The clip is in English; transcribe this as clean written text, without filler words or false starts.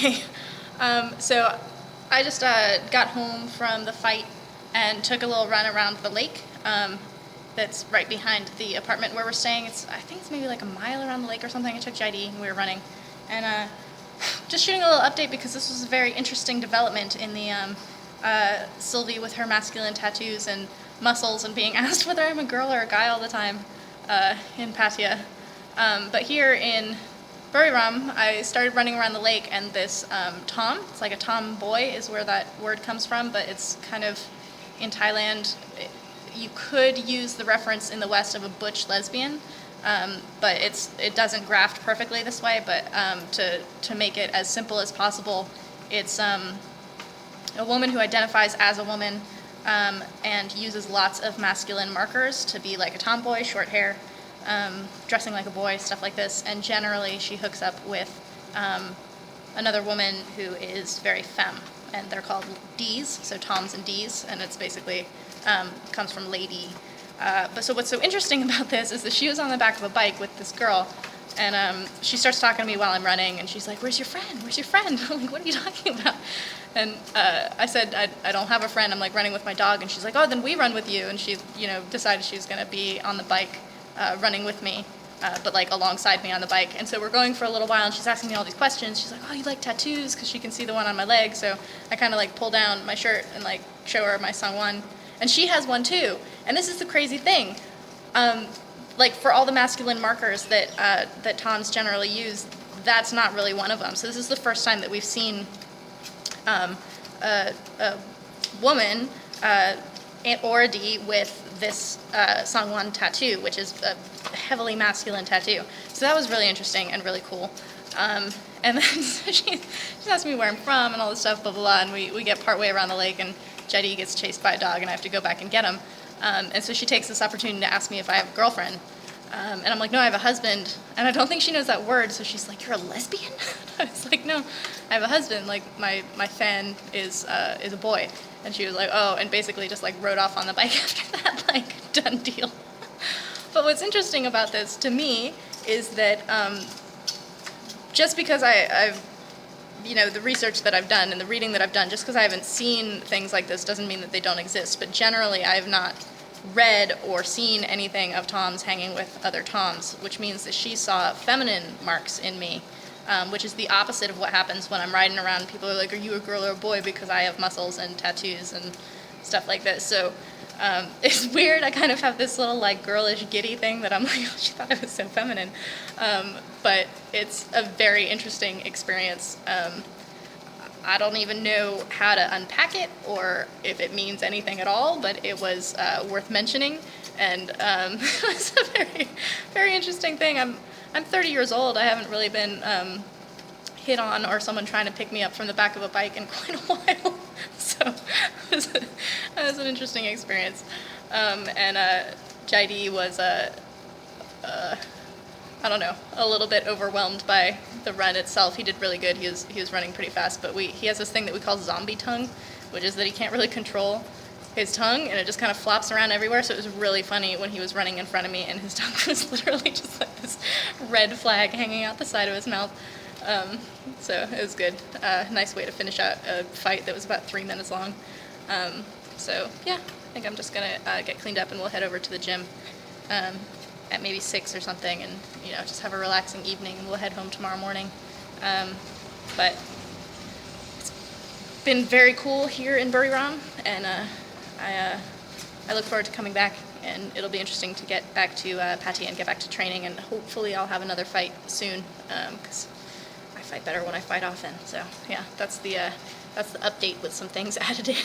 Okay. So I just got home from the fight and took a little run around the lake that's right behind the apartment where we're staying. I think it's maybe like a mile around the lake or something. I took JD and we were running. And just shooting a little update because this was a very interesting development in the Sylvie with her masculine tattoos and muscles and being asked whether I'm a girl or a guy all the time in Pattaya. But here in Buriram, I started running around the lake, and this tom, it's like a tomboy is where that word comes from, but it's kind of, in Thailand, you could use the reference in the West of a butch lesbian, but it doesn't graft perfectly this way, but to make it as simple as possible, it's a woman who identifies as a woman and uses lots of masculine markers to be like a tomboy, short hair, dressing like a boy, stuff like this, and generally she hooks up with another woman who is very femme, and they're called Ds, so Toms and Ds, and it's basically comes from lady. But so what's so interesting about this is that she was on the back of a bike with this girl, and she starts talking to me while I'm running, and she's like, "Where's your friend? Where's your friend?" I'm like, "What are you talking about?" And I said, I don't have a friend. I'm like running with my dog, and she's like, "Oh, then we run with you." And she, decided she was going to be on the bike running with me, but like alongside me on the bike. And so we're going for a little while, and she's asking me all these questions. She's like, "Oh, you like tattoos?" Because she can see the one on my leg. So I kind of like pull down my shirt and like show her my sangwan, and she has one too. And this is the crazy thing. Like for all the masculine markers that Toms generally use, that's not really one of them. So this is the first time that we've seen a woman or a D with this sangwan tattoo, which is a heavily masculine tattoo. So that was really interesting and really cool. And then so she's asked me where I'm from and all this stuff, blah, blah, blah, and we get partway around the lake, and Jetty gets chased by a dog, and I have to go back and get him. And so she takes this opportunity to ask me if I have a girlfriend. And I'm like, "No, I have a husband." And I don't think she knows that word, so she's like, "You're a lesbian?" I was like, "No, I have a husband. Like, my fan is a boy." And she was like, "Oh," and basically just like rode off on the bike after that, like, done deal. But what's interesting about this to me is that just because I've the research that I've done and the reading that I've done, just because I haven't seen things like this doesn't mean that they don't exist. But generally, I have not read or seen anything of Toms hanging with other Toms, which means that she saw feminine marks in me, which is the opposite of what happens when I'm riding around. People are like, "Are you a girl or a boy?" Because I have muscles and tattoos and stuff like this. So it's weird. I kind of have this little like girlish giddy thing that I'm like, "Oh, she thought I was so feminine." But it's a very interesting experience. I don't even know how to unpack it or if it means anything at all, but it was worth mentioning, and it was a very, very interesting thing. I'm 30 years old. I haven't really been hit on or someone trying to pick me up from the back of a bike in quite a while, so it was an interesting experience. And JD was I don't know, a little bit overwhelmed by the run itself. He did really good. He was running pretty fast, but he has this thing that we call zombie tongue, which is that he can't really control his tongue, and it just kind of flops around everywhere. So it was really funny when he was running in front of me, and his tongue was literally just like this red flag hanging out the side of his mouth. So it was good. Nice way to finish out a fight that was about 3 minutes long. So yeah, I think I'm just gonna get cleaned up, and we'll head over to the gym at maybe 6 or something, and just have a relaxing evening, and we'll head home tomorrow morning. But it's been very cool here in Buriram, and I look forward to coming back, and it'll be interesting to get back to Pattaya and get back to training, and hopefully I'll have another fight soon, because I fight better when I fight often. So yeah, that's the update with some things added in.